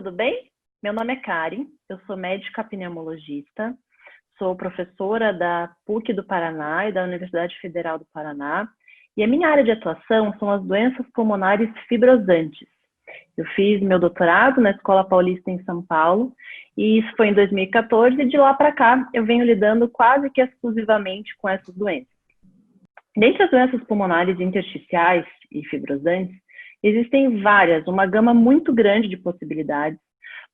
tudo bem? Meu nome é Karen, eu sou médica pneumologista, sou professora da PUC do Paraná e da Universidade Federal do Paraná, e a minha área de atuação são as doenças pulmonares fibrosantes. Eu fiz meu doutorado na Escola Paulista em São Paulo, e isso foi em 2014, e de lá para cá eu venho lidando quase que exclusivamente com essas doenças. Dentre as doenças pulmonares intersticiais e fibrosantes, existem várias, uma gama muito grande de possibilidades,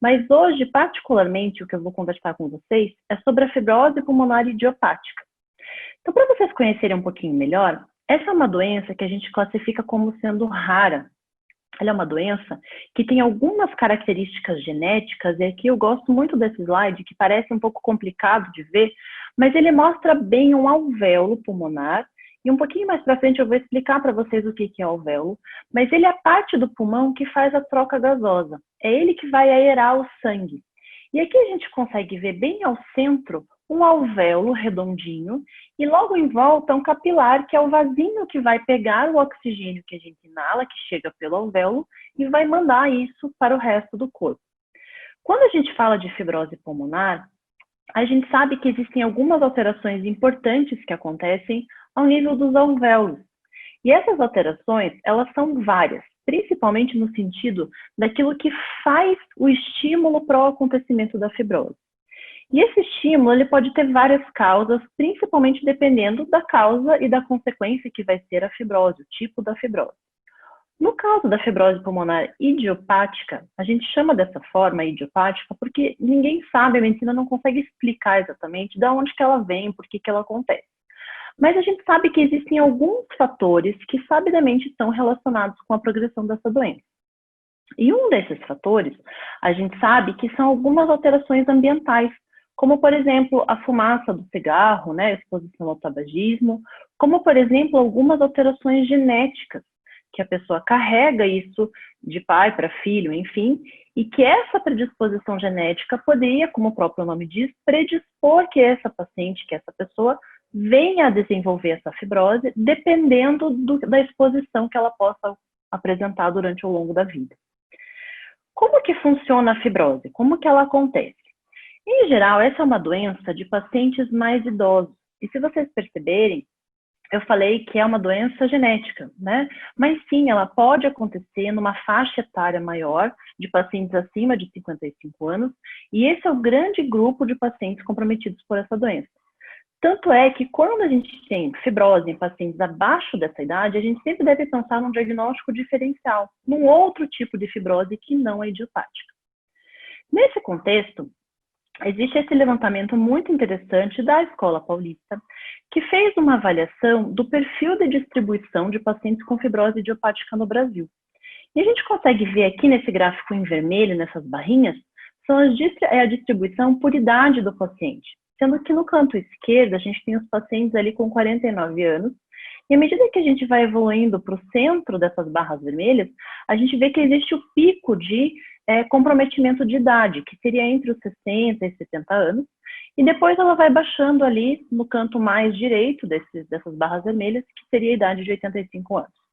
mas hoje, particularmente, o que eu vou conversar com vocês é sobre a fibrose pulmonar idiopática. Então, para vocês conhecerem um pouquinho melhor, essa é uma doença que a gente classifica como sendo rara. Ela é uma doença que tem algumas características genéticas, e aqui eu gosto muito desse slide, que parece um pouco complicado de ver, mas ele mostra bem um alvéolo pulmonar, e um pouquinho mais para frente eu vou explicar para vocês o que é o alvéolo, mas ele é a parte do pulmão que faz a troca gasosa. É ele que vai aerar o sangue. E aqui a gente consegue ver bem ao centro um alvéolo redondinho e logo em volta um capilar, que é o vasinho que vai pegar o oxigênio que a gente inala, que chega pelo alvéolo, e vai mandar isso para o resto do corpo. Quando a gente fala de fibrose pulmonar, a gente sabe que existem algumas alterações importantes que acontecem ao nível dos alvéolos. E essas alterações, elas são várias, principalmente no sentido daquilo que faz o estímulo para o acontecimento da fibrose. E esse estímulo, ele pode ter várias causas, principalmente dependendo da causa e da consequência que vai ser a fibrose, o tipo da fibrose. No caso da fibrose pulmonar idiopática, a gente chama dessa forma idiopática porque ninguém sabe, a medicina não consegue explicar exatamente de onde que ela vem, por que ela acontece. Mas a gente sabe que existem alguns fatores que sabidamente estão relacionados com a progressão dessa doença. E um desses fatores, a gente sabe que são algumas alterações ambientais, como, por exemplo, a fumaça do cigarro, né, a exposição ao tabagismo, como, por exemplo, algumas alterações genéticas, que a pessoa carrega isso de pai para filho, enfim, e que essa predisposição genética poderia, como o próprio nome diz, predispor que essa paciente, que essa pessoa, venha a desenvolver essa fibrose, dependendo da exposição que ela possa apresentar durante o longo da vida. Como que funciona a fibrose? Como que ela acontece? Em geral, essa é uma doença de pacientes mais idosos. E se vocês perceberem, eu falei que é uma doença genética, né? Mas sim, ela pode acontecer numa faixa etária maior, de pacientes acima de 55 anos, e esse é o grande grupo de pacientes comprometidos por essa doença. Tanto é que quando a gente tem fibrose em pacientes abaixo dessa idade, a gente sempre deve pensar num diagnóstico diferencial, num outro tipo de fibrose que não é idiopática. Nesse contexto, existe esse levantamento muito interessante da Escola Paulista, que fez uma avaliação do perfil de distribuição de pacientes com fibrose idiopática no Brasil. E a gente consegue ver aqui nesse gráfico em vermelho, nessas barrinhas, é a distribuição por idade do paciente. Sendo que no canto esquerdo, a gente tem os pacientes ali com 49 anos, e à medida que a gente vai evoluindo para o centro dessas barras vermelhas, a gente vê que existe o pico de comprometimento de idade, que seria entre os 60 e 70 anos, e depois ela vai baixando ali no canto mais direito dessas barras vermelhas, que seria a idade de 85 anos.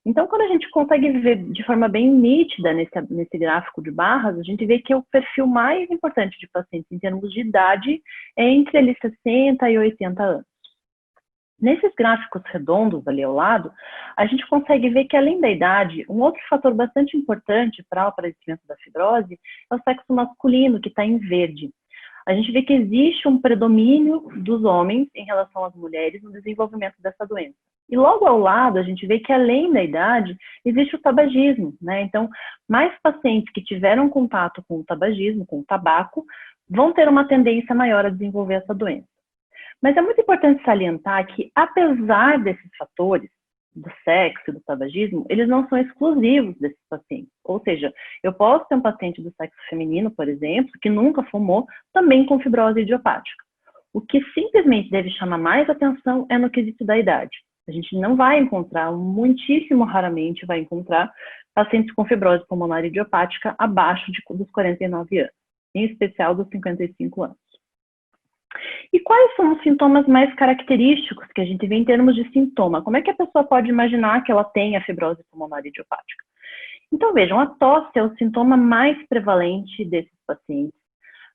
Então, quando a gente consegue ver de forma bem nítida nesse gráfico de barras, a gente vê que o perfil mais importante de pacientes em termos de idade é entre ali 60 e 80 anos. Nesses gráficos redondos ali ao lado, a gente consegue ver que, além da idade, um outro fator bastante importante para o aparecimento da fibrose é o sexo masculino, que está em verde. A gente vê que existe um predomínio dos homens em relação às mulheres no desenvolvimento dessa doença. E logo ao lado, a gente vê que, além da idade, existe o tabagismo, né? Então, mais pacientes que tiveram contato com o tabagismo, com o tabaco, vão ter uma tendência maior a desenvolver essa doença. Mas é muito importante salientar que, apesar desses fatores, do sexo e do tabagismo, eles não são exclusivos desses pacientes. Ou seja, eu posso ter um paciente do sexo feminino, por exemplo, que nunca fumou, também com fibrose idiopática. O que simplesmente deve chamar mais atenção é no quesito da idade. A gente não vai encontrar, muitíssimo raramente vai encontrar, pacientes com fibrose pulmonar idiopática abaixo dos 49 anos, em especial dos 55 anos. E quais são os sintomas mais característicos que a gente vê em termos de sintoma? Como é que a pessoa pode imaginar que ela tem a fibrose pulmonar idiopática? Então, vejam, a tosse é o sintoma mais prevalente desses pacientes.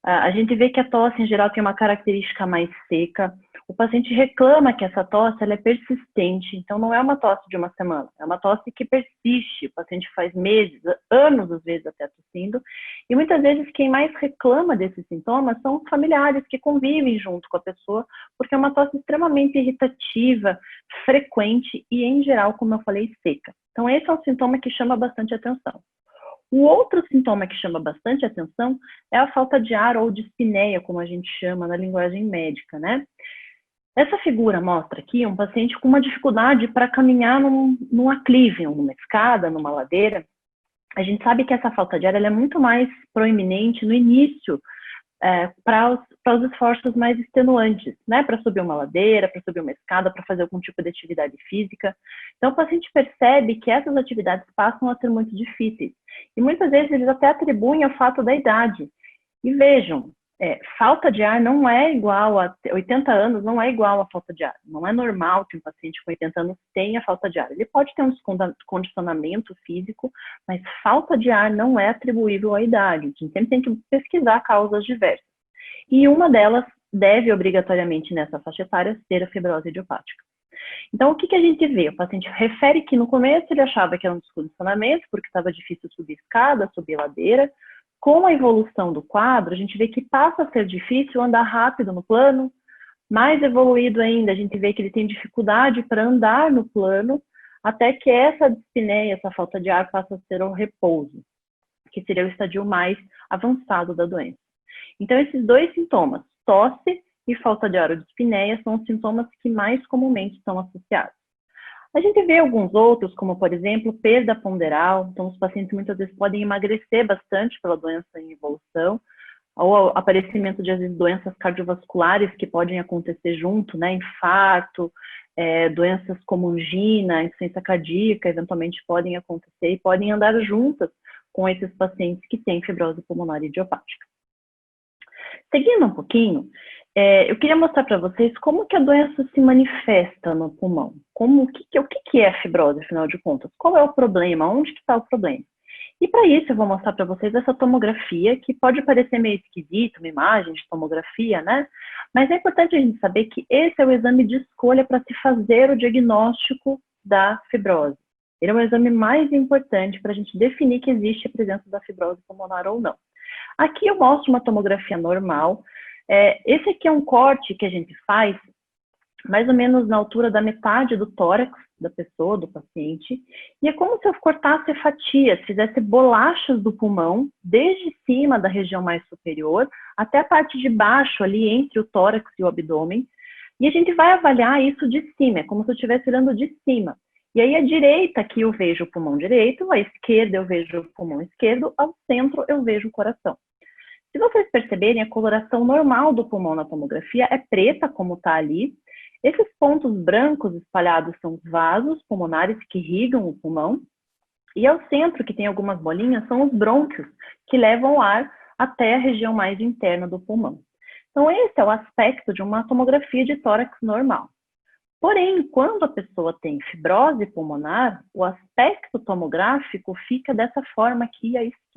A gente vê que a tosse, em geral, tem uma característica mais seca. O paciente reclama que essa tosse ela é persistente, então não é uma tosse de uma semana, é uma tosse que persiste. O paciente faz meses, anos, às vezes, até tossindo. E muitas vezes quem mais reclama desses sintomas são os familiares que convivem junto com a pessoa, porque é uma tosse extremamente irritativa, frequente e, em geral, como eu falei, seca. Então, esse é um sintoma que chama bastante atenção. O outro sintoma que chama bastante atenção é a falta de ar ou dispneia, como a gente chama na linguagem médica, né? Essa figura mostra aqui um paciente com uma dificuldade para caminhar num aclive, numa escada, numa ladeira. A gente sabe que essa falta de ar ela é muito mais proeminente no início, para os esforços mais extenuantes, né? Para subir uma ladeira, para subir uma escada, para fazer algum tipo de atividade física. Então, o paciente percebe que essas atividades passam a ser muito difíceis. E muitas vezes eles até atribuem ao fato da idade. E vejam, falta de ar não é igual a 80 anos, não é igual a falta de ar. Não é normal que um paciente com 80 anos tenha falta de ar. Ele pode ter um descondicionamento físico, mas falta de ar não é atribuível à idade. A gente sempre tem que pesquisar causas diversas. E uma delas deve obrigatoriamente nessa faixa etária ser a fibrose idiopática. Então, o que a gente vê? O paciente refere que no começo ele achava que era um descondicionamento, porque estava difícil subir escada, subir ladeira. Com a evolução do quadro, a gente vê que passa a ser difícil andar rápido no plano. Mais evoluído ainda, a gente vê que ele tem dificuldade para andar no plano, até que essa dispneia, essa falta de ar, passa a ser o repouso, que seria o estadio mais avançado da doença. Então, esses dois sintomas, tosse e falta de ar ou dispneia, são os sintomas que mais comumente são associados. A gente vê alguns outros, como, por exemplo, perda ponderal. Então, os pacientes muitas vezes podem emagrecer bastante pela doença em evolução, ou aparecimento de, às vezes, doenças cardiovasculares que podem acontecer junto, né? Infarto, doenças como angina, insuficiência cardíaca, eventualmente podem acontecer e podem andar juntas com esses pacientes que têm fibrose pulmonar idiopática. Seguindo um pouquinho, eu queria mostrar para vocês como que a doença se manifesta no pulmão. O que é a fibrose, afinal de contas? Qual é o problema? Onde que está o problema? E para isso eu vou mostrar para vocês essa tomografia, que pode parecer meio esquisito, uma imagem de tomografia, né? Mas é importante a gente saber que esse é o exame de escolha para se fazer o diagnóstico da fibrose. Ele é o exame mais importante para a gente definir que existe a presença da fibrose pulmonar ou não. Aqui eu mostro uma tomografia normal. Esse aqui é um corte que a gente faz mais ou menos na altura da metade do tórax da pessoa, do paciente, e é como se eu cortasse fatias, fizesse bolachas do pulmão, desde cima da região mais superior, até a parte de baixo, ali entre o tórax e o abdômen, e a gente vai avaliar isso de cima, é como se eu estivesse olhando de cima. E aí, à direita, aqui eu vejo o pulmão direito, à esquerda eu vejo o pulmão esquerdo, ao centro eu vejo o coração. Se vocês perceberem, a coloração normal do pulmão na tomografia é preta, como está ali. Esses pontos brancos espalhados são os vasos pulmonares que irrigam o pulmão. E ao centro, que tem algumas bolinhas, são os brônquios, que levam o ar até a região mais interna do pulmão. Então, esse é o aspecto de uma tomografia de tórax normal. Porém, quando a pessoa tem fibrose pulmonar, o aspecto tomográfico fica dessa forma aqui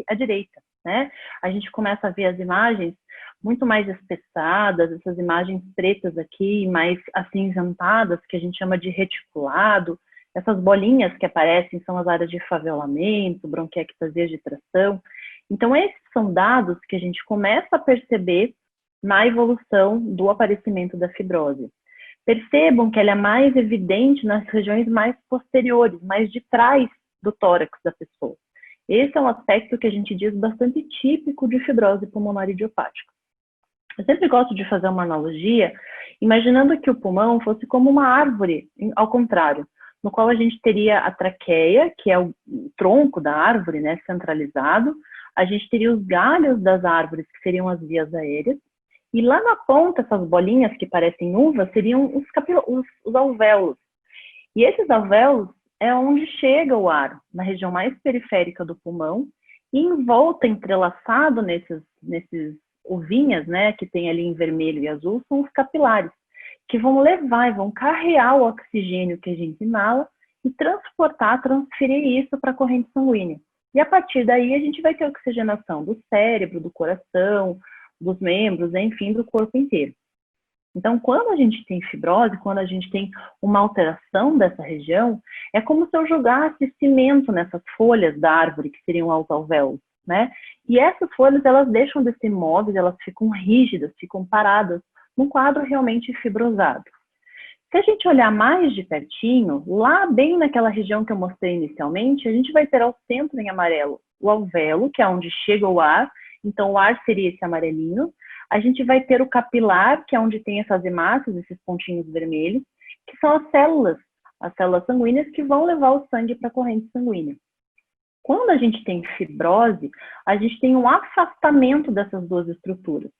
à direita, né? A gente começa a ver as imagens muito mais espessadas, essas imagens pretas aqui, mais acinzentadas, que a gente chama de reticulado. Essas bolinhas que aparecem são as áreas de favelamento, bronquiectasia de tração. Então, esses são dados que a gente começa a perceber na evolução do aparecimento da fibrose. Percebam que ela é mais evidente nas regiões mais posteriores, mais de trás do tórax da pessoa. Esse é um aspecto que a gente diz bastante típico de fibrose pulmonar idiopática. Eu sempre gosto de fazer uma analogia, imaginando que o pulmão fosse como uma árvore, ao contrário, no qual a gente teria a traqueia, que é o tronco da árvore, né, centralizado, a gente teria os galhos das árvores, que seriam as vias aéreas, e lá na ponta, essas bolinhas que parecem uvas, seriam os alvéolos. E esses alvéolos é onde chega o ar, na região mais periférica do pulmão, e em volta, entrelaçado nesses uvinhas, né, que tem ali em vermelho e azul, são os capilares, que vão levar e vão carrear o oxigênio que a gente inala e transferir isso para a corrente sanguínea. E a partir daí a gente vai ter oxigenação do cérebro, do coração, dos membros, enfim, do corpo inteiro. Então, quando a gente tem fibrose, quando a gente tem uma alteração dessa região, é como se eu jogasse cimento nessas folhas da árvore, que seriam os alvéolos, né? E essas folhas, elas deixam de ser imóveis, elas ficam rígidas, ficam paradas, num quadro realmente fibrosado. Se a gente olhar mais de pertinho, lá bem naquela região que eu mostrei inicialmente, a gente vai ter ao centro em amarelo o alvéolo, que é onde chega o ar, então o ar seria esse amarelinho. A gente vai ter o capilar, que é onde tem essas hemácias, esses pontinhos vermelhos, que são as células sanguíneas que vão levar o sangue para a corrente sanguínea. Quando a gente tem fibrose, a gente tem um afastamento dessas duas estruturas.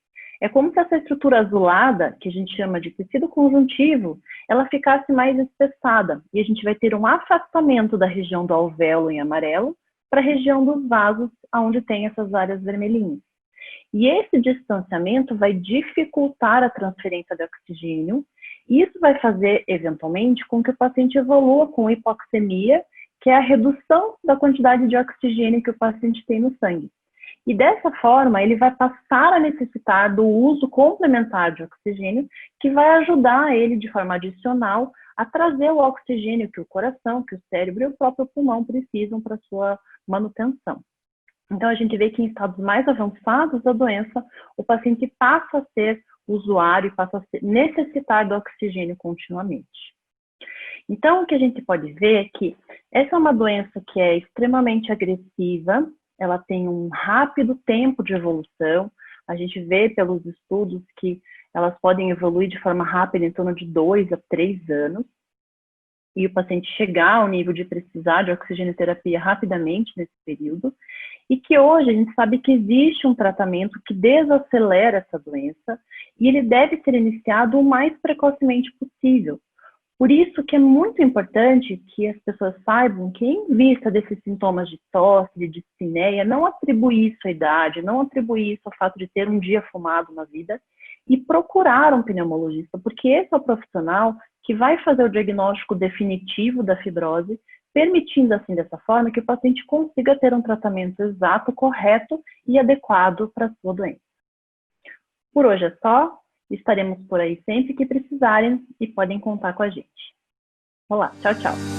É como se essa estrutura azulada, que a gente chama de tecido conjuntivo, ela ficasse mais espessada. E a gente vai ter um afastamento da região do alvéolo em amarelo para a região dos vasos, onde tem essas áreas vermelhinhas. E esse distanciamento vai dificultar a transferência de oxigênio. E isso vai fazer, eventualmente, com que o paciente evolua com hipoxemia, que é a redução da quantidade de oxigênio que o paciente tem no sangue. E dessa forma, ele vai passar a necessitar do uso complementar de oxigênio, que vai ajudar ele, de forma adicional, a trazer o oxigênio que o coração, que o cérebro e o próprio pulmão precisam para sua manutenção. Então, a gente vê que em estados mais avançados da doença, o paciente passa a ser usuário e passa a necessitar do oxigênio continuamente. Então, o que a gente pode ver é que essa é uma doença que é extremamente agressiva, ela tem um rápido tempo de evolução. A gente vê pelos estudos que elas podem evoluir de forma rápida, em torno de 2 a 3 anos, e o paciente chegar ao nível de precisar de oxigenoterapia rapidamente nesse período, e que hoje a gente sabe que existe um tratamento que desacelera essa doença, e ele deve ser iniciado o mais precocemente possível. Por isso que é muito importante que as pessoas saibam que, em vista desses sintomas de tosse, de dispneia, não atribuir isso à idade, não atribuir isso ao fato de ter um dia fumado na vida e procurar um pneumologista, porque esse é o profissional que vai fazer o diagnóstico definitivo da fibrose, permitindo, assim, dessa forma, que o paciente consiga ter um tratamento exato, correto e adequado para a sua doença. Por hoje é só. Estaremos por aí sempre que precisarem e podem contar com a gente. Olá, tchau, tchau.